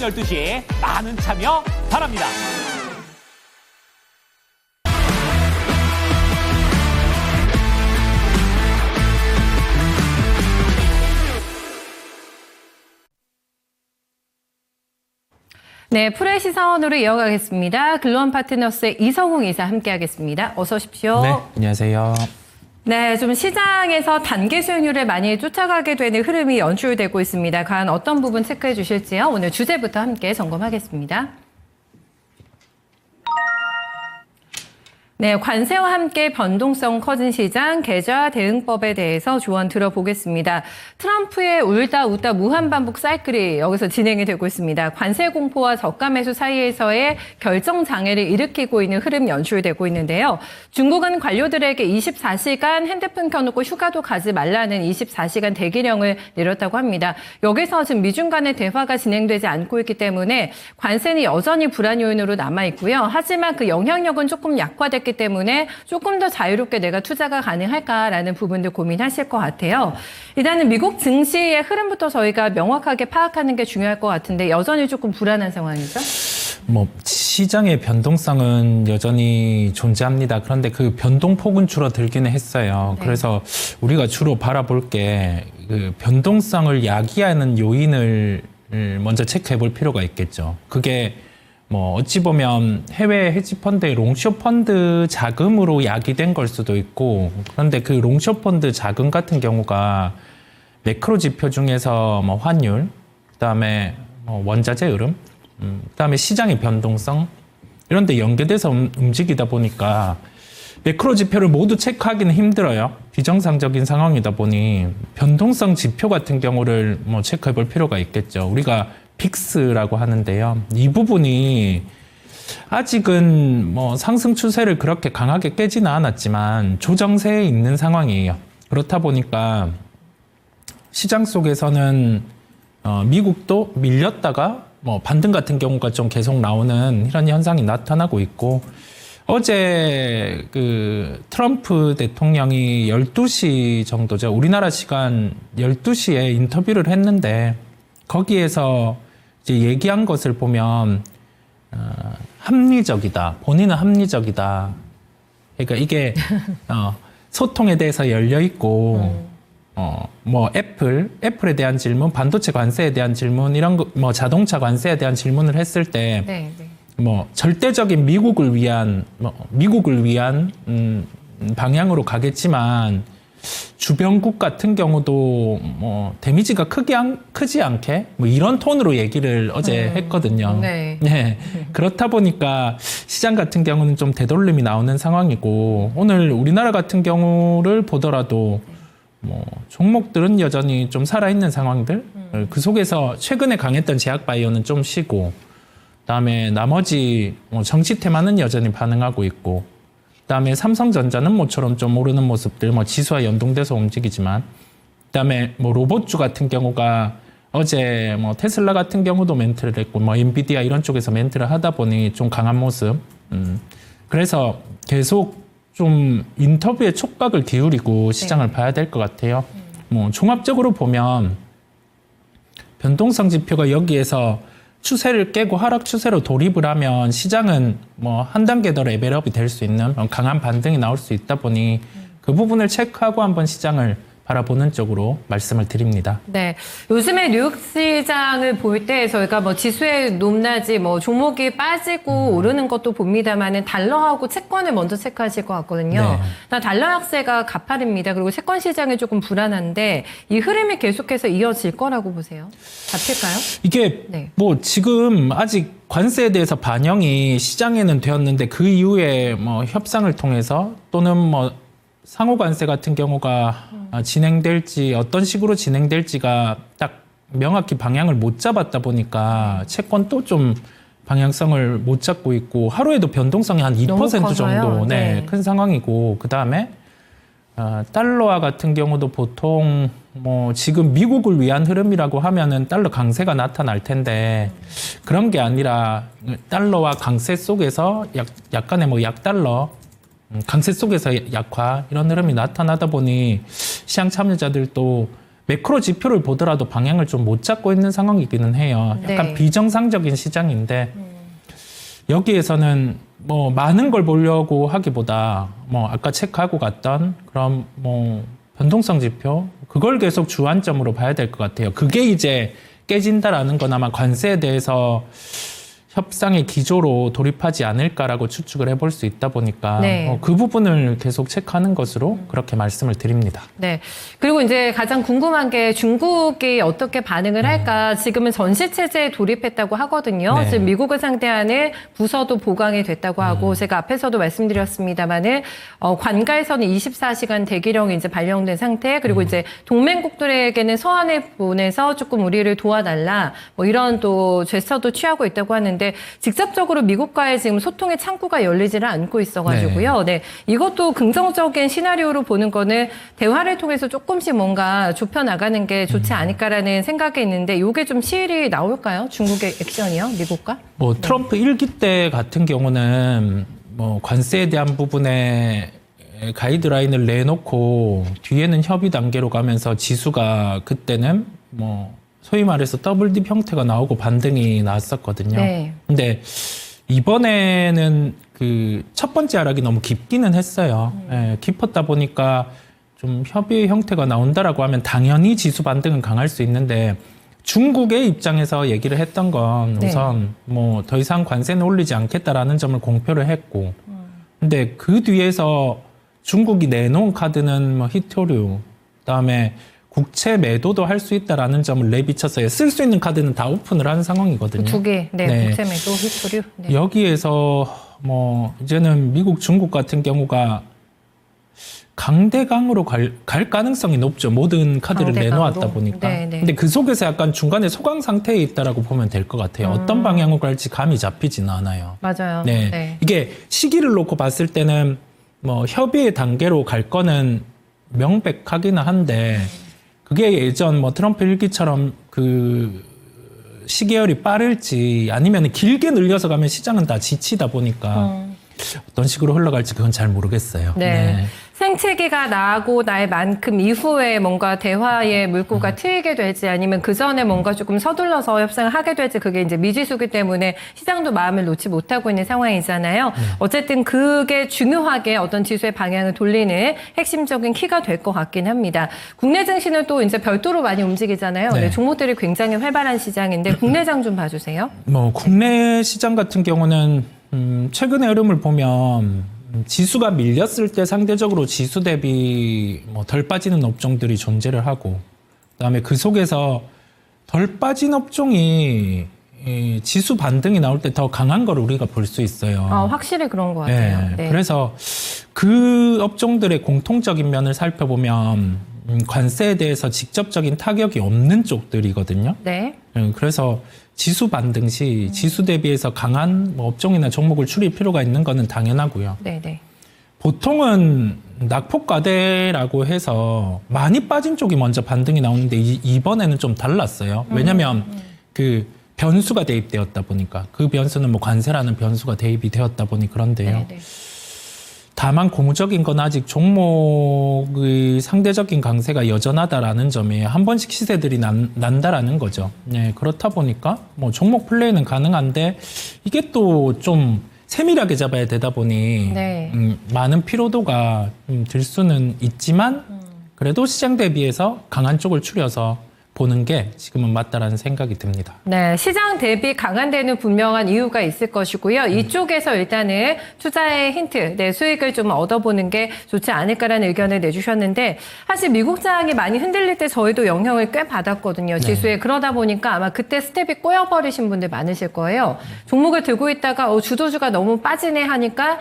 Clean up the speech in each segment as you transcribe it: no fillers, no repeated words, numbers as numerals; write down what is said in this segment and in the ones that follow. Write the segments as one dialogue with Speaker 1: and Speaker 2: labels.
Speaker 1: 12시 많은 참여 바랍니다.
Speaker 2: 네, 풀의 시선으로 이어가겠습니다. 글로원 파트너스의 이성웅 이사 함께하겠습니다. 어서 오십시오.
Speaker 3: 네, 안녕하세요.
Speaker 2: 네, 좀 시장에서 단기 수익률을 많이 쫓아가게 되는 흐름이 연출되고 있습니다. 과연 어떤 부분 체크해 주실지요? 오늘 주제부터 함께 점검하겠습니다. 네, 관세와 함께 변동성 커진 시장 계좌 대응법에 대해서 조언 들어보겠습니다. 트럼프의 울다 웃다 무한반복 사이클이 여기서 진행이 되고 있습니다. 관세 공포와 저가 매수 사이에서의 결정 장애를 일으키고 있는 흐름 연출되고 있는데요. 중국은 관료들에게 24시간 핸드폰 켜놓고 휴가도 가지 말라는 24시간 대기령을 내렸다고 합니다. 여기서 지금 미중 간의 대화가 진행되지 않고 있기 때문에 관세는 여전히 불안 요인으로 남아있고요. 하지만 그 영향력은 조금 약화됐기 때문에 조금 더 자유롭게 내가 투자가 가능할까라는 부분도 고민하실 것 같아요. 일단은 미국 증시의 흐름부터 저희가 명확하게 파악하는 게 중요할 것 같은데 여전히 조금 불안한 상황이죠?
Speaker 3: 시장의 변동성은 여전히 존재합니다. 그런데 그 변동폭은 줄어들기는 했어요. 네. 그래서 우리가 주로 바라볼 게 그 변동성을 야기하는 요인을 먼저 체크해 볼 필요가 있겠죠. 그게 어찌 보면 해외 헤지펀드의 롱숏 펀드 자금으로 야기된 걸 수도 있고, 그런데 그 롱숏 펀드 자금 같은 경우가 매크로 지표 중에서 환율, 그다음에 원자재 흐름, 그다음에 시장의 변동성 이런 데 연계돼서 움직이다 보니까 매크로 지표를 모두 체크하기는 힘들어요. 비정상적인 상황이다 보니 변동성 지표 같은 경우를 체크해 볼 필요가 있겠죠. 우리가 빅스라고 하는데요. 이 부분이 아직은 상승 추세를 그렇게 강하게 깨지는 않았지만 조정세에 있는 상황이에요. 그렇다 보니까 시장 속에서는 미국도 밀렸다가 반등 같은 경우가 좀 계속 나오는 이런 현상이 나타나고 있고, 어제 그 트럼프 대통령이 12시 정도죠. 우리나라 시간 12시에 인터뷰를 했는데 거기에서 이제 얘기한 것을 보면 합리적이다. 본인은 합리적이다. 그러니까 이게 소통에 대해서 열려 있고 애플에 대한 질문, 반도체 관세에 대한 질문, 이런 거, 자동차 관세에 대한 질문을 했을 때
Speaker 2: 네.
Speaker 3: 절대적인 미국을 위한 방향으로 가겠지만 주변국 같은 경우도 데미지가 크지 않게 이런 톤으로 얘기를 어제 했거든요.
Speaker 2: 네.
Speaker 3: 네. 그렇다 보니까 시장 같은 경우는 좀 되돌림이 나오는 상황이고, 오늘 우리나라 같은 경우를 보더라도 종목들은 여전히 좀 살아있는 상황들, 그 속에서 최근에 강했던 제약바이오는 좀 쉬고, 그다음에 나머지 정치 테마는 여전히 반응하고 있고, 그다음에 삼성전자는 모처럼 좀 오르는 모습들, 지수와 연동돼서 움직이지만, 그다음에 로봇주 같은 경우가 어제 테슬라 같은 경우도 멘트를 했고, 엔비디아 이런 쪽에서 멘트를 하다 보니 좀 강한 모습. 그래서 계속 좀 인터뷰에 촉각을 기울이고 시장을 봐야 될 것 같아요. 종합적으로 보면 변동성 지표가 여기에서 추세를 깨고 하락 추세로 돌입을 하면 시장은 한 단계 더 레벨업이 될 수 있는 강한 반등이 나올 수 있다 보니 그 부분을 체크하고 한번 시장을 바라보는 쪽으로 말씀을 드립니다.
Speaker 2: 네, 요즘에 뉴욕 시장을 볼 때 저희가 지수의 높낮이, 종목이 빠지고 오르는 것도 봅니다만은 달러하고 채권을 먼저 체크하실 것 같거든요. 네. 달러 약세가 가파릅니다. 그리고 채권 시장이 조금 불안한데 이 흐름이 계속해서 이어질 거라고 보세요? 잡힐까요?
Speaker 3: 이게 지금 아직 관세에 대해서 반영이 시장에는 되었는데 그 이후에 협상을 통해서 또는 상호 관세 같은 경우가 진행될지 어떤 식으로 진행될지가 딱 명확히 방향을 못 잡았다 보니까 채권도 좀 방향성을 못 잡고 있고, 하루에도 변동성이 한 2% 정도 큰 상황이고, 그다음에 달러화 같은 경우도 보통 지금 미국을 위한 흐름이라고 하면은 달러 강세가 나타날 텐데 그런 게 아니라 달러와 강세 속에서 약간의 약달러 강세 속에서 약화, 이런 흐름이 나타나다 보니 시장 참여자들도 매크로 지표를 보더라도 방향을 좀 못 잡고 있는 상황이기는 해요. 약간
Speaker 2: 네.
Speaker 3: 비정상적인 시장인데 여기에서는 뭐 많은 걸 보려고 하기보다 뭐 아까 체크하고 갔던 그런 뭐 변동성 지표 그걸 계속 주안점으로 봐야 될 것 같아요. 그게 이제 깨진다라는 건 아마 관세에 대해서 협상의 기조로 돌입하지 않을까라고 추측을 해볼 수 있다 보니까
Speaker 2: 네.
Speaker 3: 그 부분을 계속 체크하는 것으로 그렇게 말씀을 드립니다.
Speaker 2: 네. 그리고 이제 가장 궁금한 게 중국이 어떻게 반응을 할까? 지금은 전시 체제에 돌입했다고 하거든요.
Speaker 3: 네.
Speaker 2: 지금 미국을 상대하는 부서도 보강이 됐다고 하고 제가 앞에서도 말씀드렸습니다만은 관가에서는 24시간 대기령이 이제 발령된 상태. 그리고 이제 동맹국들에게는 서한을 보내서 조금 우리를 도와달라. 뭐 이런 또 제스처도 취하고 있다고 하는데 직접적으로 미국과의 지금 소통의 창구가 열리지를 않고 있어가지고요. 네. 이것도 긍정적인 시나리오로 보는 거는 대화를 통해서 조금씩 뭔가 좁혀나가는 게 좋지 않을까라는 생각이 있는데 이게 좀 시일이 나올까요? 중국의 액션이요? 미국과?
Speaker 3: 뭐 트럼프 1기 때 같은 경우는 뭐 관세에 대한 부분에 가이드라인을 내놓고 뒤에는 협의 단계로 가면서 지수가 그때는 뭐 소위 말해서 더블 딥 형태가 나오고 반등이 나왔었거든요.
Speaker 2: 네.
Speaker 3: 근데 이번에는 그 첫 번째 하락이 너무 깊기는 했어요. 예, 깊었다 보니까 좀 협의의 형태가 나온다라고 하면 당연히 지수 반등은 강할 수 있는데 중국의 입장에서 얘기를 했던 건
Speaker 2: 네.
Speaker 3: 우선 뭐 더 이상 관세는 올리지 않겠다라는 점을 공표를 했고 근데 그 뒤에서 중국이 내놓은 카드는 뭐 히토류 그다음에 국채 매도도 할 수 있다라는 점을 내비쳐서 쓸 수 있는 카드는 다 오픈을 한 상황이거든요.
Speaker 2: 두 개. 네.
Speaker 3: 네.
Speaker 2: 국채 매도, 히토류. 네.
Speaker 3: 여기에서 뭐 이제는 미국, 중국 같은 경우가 강대강으로 갈 가능성이 높죠. 모든 카드를
Speaker 2: 강대강으로?
Speaker 3: 내놓았다 보니까.
Speaker 2: 네, 네.
Speaker 3: 근데 그 속에서 약간 중간에 소강 상태에 있다라고 보면 될 것 같아요. 어떤 방향으로 갈지 감이 잡히지는 않아요.
Speaker 2: 맞아요.
Speaker 3: 네.
Speaker 2: 네.
Speaker 3: 이게 시기를 놓고 봤을 때는 뭐 협의의 단계로 갈 거는 명백하기는 한데 그게 예전 뭐 트럼프 1기처럼 그 시계열이 빠를지 아니면 길게 늘려서 가면 시장은 다 지치다 보니까 어떤 식으로 흘러갈지 그건 잘 모르겠어요.
Speaker 2: 네. 생채기가 나고 날 만큼 이후에 뭔가 대화의 물꼬가 트이게 될지 아니면 그 전에 뭔가 조금 서둘러서 협상을 하게 될지 그게 이제 미지수기 때문에 시장도 마음을 놓지 못하고 있는 상황이잖아요. 어쨌든 그게 중요하게 어떤 지수의 방향을 돌리는 핵심적인 키가 될 것 같긴 합니다. 국내 증시는 또 이제 별도로 많이 움직이잖아요.
Speaker 3: 네.
Speaker 2: 네, 종목들이 굉장히 활발한 시장인데 국내장 좀 봐주세요.
Speaker 3: 뭐 국내 시장 같은 경우는 최근의 흐름을 보면 지수가 밀렸을 때 상대적으로 지수 대비 뭐 덜 빠지는 업종들이 존재를 하고 그다음에 그 속에서 덜 빠진 업종이 이 지수 반등이 나올 때 더 강한 걸 우리가 볼 수 있어요.
Speaker 2: 확실히 그런 것 같아요.
Speaker 3: 네.
Speaker 2: 네.
Speaker 3: 그래서 그 업종들의 공통적인 면을 살펴보면 관세에 대해서 직접적인 타격이 없는 쪽들이거든요.
Speaker 2: 네.
Speaker 3: 그래서 지수 반등 시 지수 대비해서 강한 뭐 업종이나 종목을 추릴 필요가 있는 거는 당연하고요.
Speaker 2: 네, 네.
Speaker 3: 보통은 낙폭과대라고 해서 많이 빠진 쪽이 먼저 반등이 나오는데 이번에는 좀 달랐어요. 왜냐하면 그 변수가 대입되었다 보니까 그 변수는 뭐 관세라는 변수가 대입이 되었다 보니 그런데요.
Speaker 2: 네, 네.
Speaker 3: 다만 고무적인 건 아직 종목의 상대적인 강세가 여전하다라는 점에 한 번씩 시세들이 난다라는 거죠. 네, 그렇다 보니까 뭐 종목 플레이는 가능한데 이게 또 좀 세밀하게 잡아야 되다 보니
Speaker 2: 네.
Speaker 3: 많은 피로도가 들 수는 있지만 그래도 시장 대비해서 강한 쪽을 추려서 보는 게 지금은 맞다라는 생각이 듭니다.
Speaker 2: 네, 시장 대비 강한 데는 분명한 이유가 있을 것이고요. 이쪽에서 일단은 투자의 힌트, 네, 수익을 좀 얻어보는 게 좋지 않을까라는 의견을 내주셨는데 사실 미국장이 많이 흔들릴 때 저희도 영향을 꽤 받았거든요. 지수에. 그러다 보니까 아마 그때 스텝이 꼬여버리신 분들 많으실 거예요. 종목을 들고 있다가 주도주가 너무 빠지네 하니까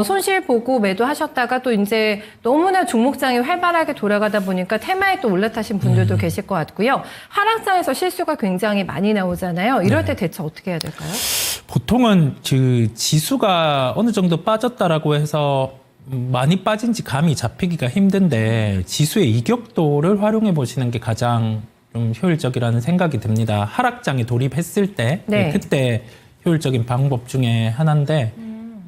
Speaker 2: 손실 보고 매도하셨다가 또 이제 너무나 종목장이 활발하게 돌아가다 보니까 테마에 또 올라타신 분들도 계실 것 같고요. 하락장에서 실수가 굉장히 많이 나오잖아요. 이럴 때 대체 어떻게 해야 될까요?
Speaker 3: 보통은 그 지수가 어느 정도 빠졌다라고 해서 많이 빠진지 감이 잡히기가 힘든데 지수의 이격도를 활용해 보시는 게 가장 좀 효율적이라는 생각이 듭니다. 하락장에 돌입했을 때
Speaker 2: 네.
Speaker 3: 그때 효율적인 방법 중에 하나인데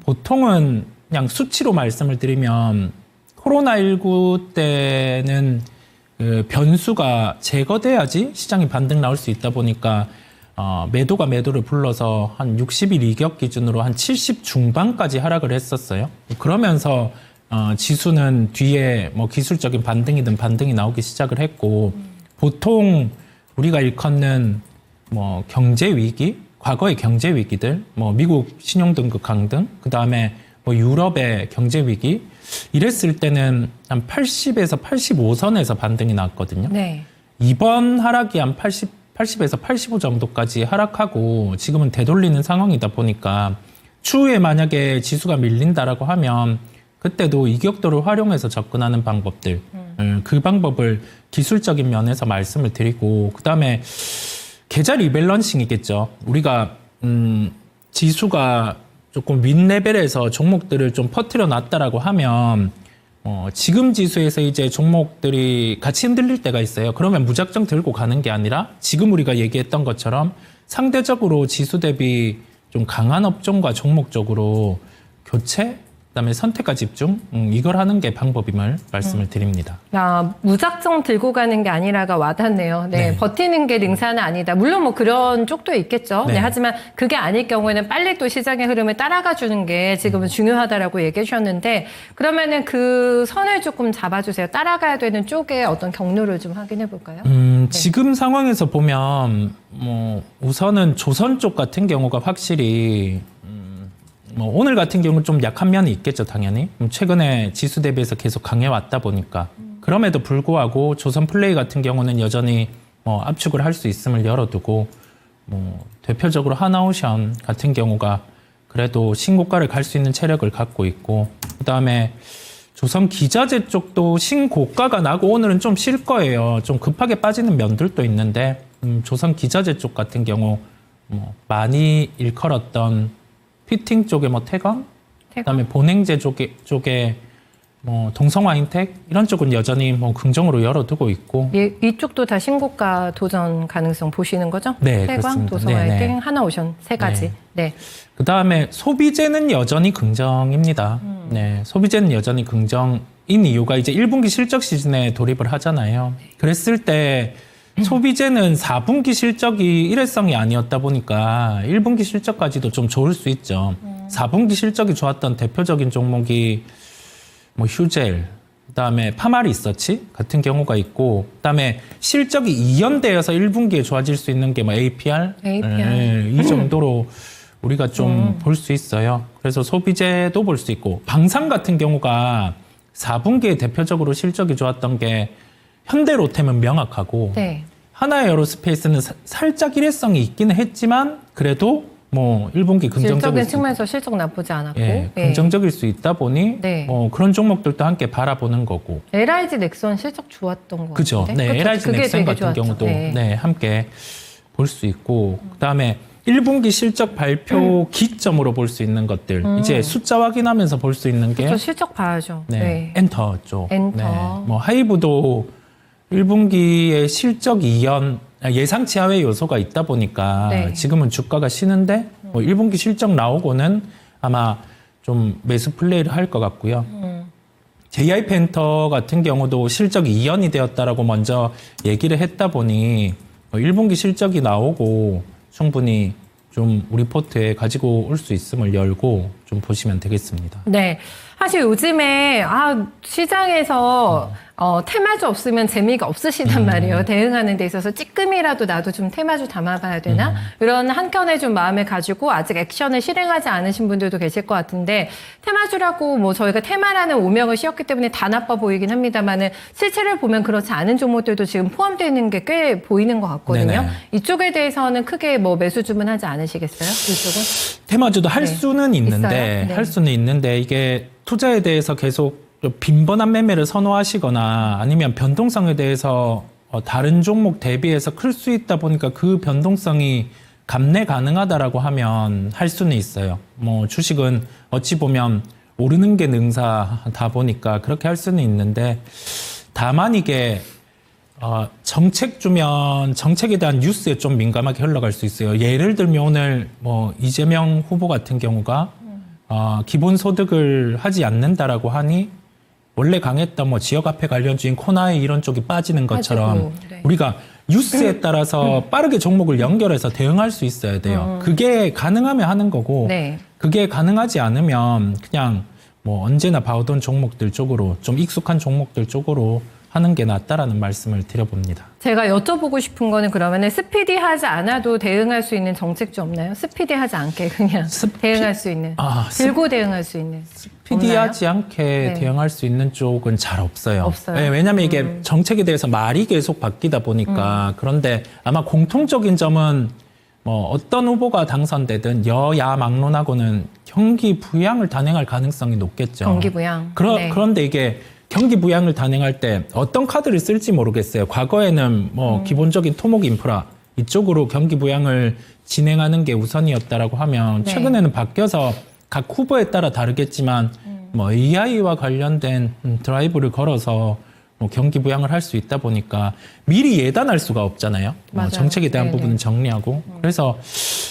Speaker 3: 보통은 그냥 수치로 말씀을 드리면 코로나19 때는 그 변수가 제거돼야지 시장이 반등 나올 수 있다 보니까 매도가 매도를 불러서 한 60일 이격 기준으로 한 70 중반까지 하락을 했었어요. 그러면서 지수는 뒤에 뭐 기술적인 반등이든 반등이 나오기 시작을 했고 보통 우리가 일컫는 뭐 경제 위기, 과거의 경제 위기들, 뭐 미국 신용등급 강등, 그 다음에 뭐 유럽의 경제 위기 이랬을 때는 한 80에서 85선에서 반등이 났거든요.
Speaker 2: 네.
Speaker 3: 이번 하락이 한 80에서 85 정도까지 하락하고 지금은 되돌리는 상황이다 보니까 추후에 만약에 지수가 밀린다라고 하면 그때도 이격도를 활용해서 접근하는 방법들, 그 방법을 기술적인 면에서 말씀을 드리고 그다음에 계좌 리밸런싱이겠죠. 우리가 지수가 조금 윗레벨에서 종목들을 좀 퍼뜨려 놨다라고 하면 지금 지수에서 이제 종목들이 같이 흔들릴 때가 있어요. 그러면 무작정 들고 가는 게 아니라 지금 우리가 얘기했던 것처럼 상대적으로 지수 대비 좀 강한 업종과 종목 쪽으로 교체, 그다음에 선택과 집중 이걸 하는 게 방법임을 말씀을 드립니다.
Speaker 2: 야, 무작정 들고 가는 게 아니라가 와닿네요. 네,
Speaker 3: 네.
Speaker 2: 버티는 게 능사는 아니다. 물론 뭐 그런 쪽도 있겠죠.
Speaker 3: 네.
Speaker 2: 네, 하지만 그게 아닐 경우에는 빨리 또 시장의 흐름을 따라가 주는 게 지금은 중요하다라고 얘기해 주셨는데 그러면은 그 선을 조금 잡아주세요. 따라가야 되는 쪽에 어떤 경로를 좀 확인해 볼까요?
Speaker 3: 지금 상황에서 보면 뭐 우선은 조선 쪽 같은 경우가 확실히 뭐 오늘 같은 경우는 좀 약한 면이 있겠죠, 당연히. 최근에 지수 대비해서 계속 강해왔다 보니까. 그럼에도 불구하고 조선 플레이 같은 경우는 여전히 뭐 압축을 할 수 있음을 열어두고 뭐 대표적으로 하나오션 같은 경우가 그래도 신고가를 갈 수 있는 체력을 갖고 있고 그다음에 조선 기자재 쪽도 신고가가 나고 오늘은 좀 쉴 거예요. 좀 급하게 빠지는 면들도 있는데 조선 기자재 쪽 같은 경우 뭐 많이 일컬었던 피팅 쪽에 뭐 태광, 그다음에 본행제 쪽에 뭐 동성와인텍 이런 쪽은 여전히 뭐 긍정으로 열어두고 있고.
Speaker 2: 예, 이쪽도 다 신고가 도전 가능성 보시는 거죠?
Speaker 3: 네,
Speaker 2: 태광,
Speaker 3: 그렇습니다.
Speaker 2: 도성화이팅,
Speaker 3: 네.
Speaker 2: 하나오션 세 가지.
Speaker 3: 네.
Speaker 2: 네.
Speaker 3: 그다음에 소비재는 여전히 긍정입니다. 네, 소비재는 여전히 긍정인 이유가 이제 1분기 실적 시즌에 돌입을 하잖아요. 그랬을 때 소비재는 4분기 실적이 일회성이 아니었다 보니까 1분기 실적까지도 좀 좋을 수 있죠. 4분기 실적이 좋았던 대표적인 종목이 뭐 휴젤, 그다음에 파마리서치 같은 경우가 있고 그다음에 실적이 2연대여서 1분기에 좋아질 수 있는 게 뭐 APR, 네, 이 정도로 우리가 좀 볼 수 있어요. 그래서 소비재도 볼 수 있고 방산 같은 경우가 4분기에 대표적으로 실적이 좋았던 게 현대로템은 명확하고
Speaker 2: 네.
Speaker 3: 하나에어로스페이스는 살짝 일회성이 있기는 했지만 그래도 뭐 1분기 긍정적일
Speaker 2: 질적인
Speaker 3: 수
Speaker 2: 측면에서 실적 나쁘지 않았고.
Speaker 3: 예,
Speaker 2: 예.
Speaker 3: 긍정적일 수 있다 보니
Speaker 2: 네.
Speaker 3: 그런 종목들도 함께 바라보는 거고.
Speaker 2: LIG 넥선 실적 좋았던 거
Speaker 3: 그죠.
Speaker 2: 같은데.
Speaker 3: 네,
Speaker 2: 그쵸?
Speaker 3: LIG
Speaker 2: 그게
Speaker 3: 넥센
Speaker 2: 되게
Speaker 3: 같은
Speaker 2: 좋았죠.
Speaker 3: 경우도
Speaker 2: 네.
Speaker 3: 네, 함께 볼 수 있고 그다음에 1분기 실적 발표 기점으로 볼 수 있는 것들 이제 숫자 확인하면서 볼 수 있는 게
Speaker 2: 그렇죠. 실적 봐야죠.
Speaker 3: 네,
Speaker 2: 네.
Speaker 3: 엔터 쪽.
Speaker 2: 엔터.
Speaker 3: 네, 뭐 하이브도 1분기에 실적 이연 예상치 하회 요소가 있다 보니까
Speaker 2: 네.
Speaker 3: 지금은 주가가 쉬는데 뭐 1분기 실적 나오고는 아마 좀 매수 플레이를 할 것 같고요. JI 펜터 같은 경우도 실적이 이연이 되었다라고 먼저 얘기를 했다 보니 1분기 실적이 나오고 충분히 좀 리포트에 가지고 올 수 있음을 열고 좀 보시면 되겠습니다.
Speaker 2: 네. 사실 요즘에 시장에서 테마주 없으면 재미가 없으시단 말이에요. 대응하는 데 있어서 찌끔이라도 나도 좀 테마주 담아봐야 되나? 이런 한켠에 좀 마음을 가지고 아직 액션을 실행하지 않으신 분들도 계실 것 같은데 테마주라고 뭐 저희가 테마라는 오명을 씌웠기 때문에 다 나빠 보이긴 합니다만은 실체를 보면 그렇지 않은 종목들도 지금 포함되어 있는 게 꽤 보이는 것 같거든요.
Speaker 3: 네네.
Speaker 2: 이쪽에 대해서는 크게 뭐 매수 주문하지 않으시겠어요? 이쪽은?
Speaker 3: 테마주도 할
Speaker 2: 네.
Speaker 3: 수는 있는데
Speaker 2: 있어요? 네.
Speaker 3: 할 수는 있는데 이게 투자에 대해서 계속 빈번한 매매를 선호하시거나 아니면 변동성에 대해서 다른 종목 대비해서 클 수 있다 보니까 그 변동성이 감내 가능하다라고 하면 할 수는 있어요. 뭐 주식은 어찌 보면 오르는 게 능사다 보니까 그렇게 할 수는 있는데 다만 이게 정책주면 정책에 대한 뉴스에 좀 민감하게 흘러갈 수 있어요. 예를 들면 오늘 뭐 이재명 후보 같은 경우가 기본소득을 하지 않는다라고 하니 원래 강했던 뭐 지역화폐 관련주인 코나에 이런 쪽이 빠지는 것처럼
Speaker 2: 빠지고, 네.
Speaker 3: 우리가 뉴스에 따라서 빠르게 종목을 연결해서 대응할 수 있어야 돼요. 그게 가능하면 하는 거고
Speaker 2: 네.
Speaker 3: 그게 가능하지 않으면 그냥 뭐 언제나 봐오던 종목들 쪽으로 좀 익숙한 종목들 쪽으로 하는 게 낫다라는 말씀을 드려봅니다.
Speaker 2: 제가 여쭤보고 싶은 거는 그러면은 스피디하지 않아도 대응할 수 있는 정책주 없나요? 스피디하지 않게 그냥 대응할 수 있는, 들고 대응할 수 있는.
Speaker 3: 스피디하지 않게
Speaker 2: 네.
Speaker 3: 대응할 수 있는 쪽은 잘 없어요.
Speaker 2: 없어요?
Speaker 3: 네, 왜냐하면 이게 정책에 대해서 말이 계속 바뀌다 보니까 그런데 아마 공통적인 점은 뭐 어떤 후보가 당선되든 여야 막론하고는 경기 부양을 단행할 가능성이 높겠죠.
Speaker 2: 경기 부양. 네.
Speaker 3: 그런데 이게 경기 부양을 단행할 때 어떤 카드를 쓸지 모르겠어요. 과거에는 뭐 기본적인 토목 인프라 이쪽으로 경기 부양을 진행하는 게 우선이었다라고 하면
Speaker 2: 네.
Speaker 3: 최근에는 바뀌어서 각 후보에 따라 다르겠지만 뭐 AI와 관련된 드라이브를 걸어서 뭐 경기 부양을 할 수 있다 보니까 미리 예단할 수가 없잖아요.
Speaker 2: 맞아요.
Speaker 3: 정책에 대한
Speaker 2: 네네.
Speaker 3: 부분은 정리하고 그래서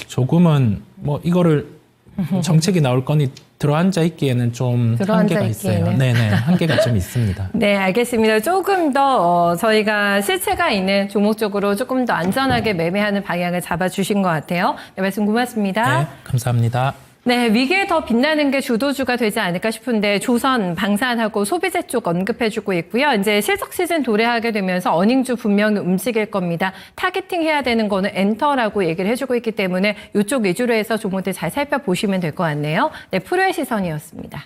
Speaker 3: 조금은 뭐 이거를 정책이 나올 거니 들어앉아 있기에는 좀
Speaker 2: 들어앉아
Speaker 3: 한계가 있어요.
Speaker 2: 있기에는.
Speaker 3: 네네 한계가 좀 있습니다.
Speaker 2: 네, 알겠습니다. 조금 더 저희가 실체가 있는 종목 쪽으로 조금 더 안전하게 매매하는 방향을 잡아주신 것 같아요. 네, 말씀 고맙습니다.
Speaker 3: 네 감사합니다.
Speaker 2: 네, 위기에 더 빛나는 게 주도주가 되지 않을까 싶은데 조선, 방산하고 소비재 쪽 언급해주고 있고요. 이제 실적 시즌 도래하게 되면서 어닝주 분명히 움직일 겁니다. 타겟팅 해야 되는 거는 엔터라고 얘기를 해주고 있기 때문에 이쪽 위주로 해서 종목들 잘 살펴보시면 될 것 같네요. 네, 프로의 시선이었습니다.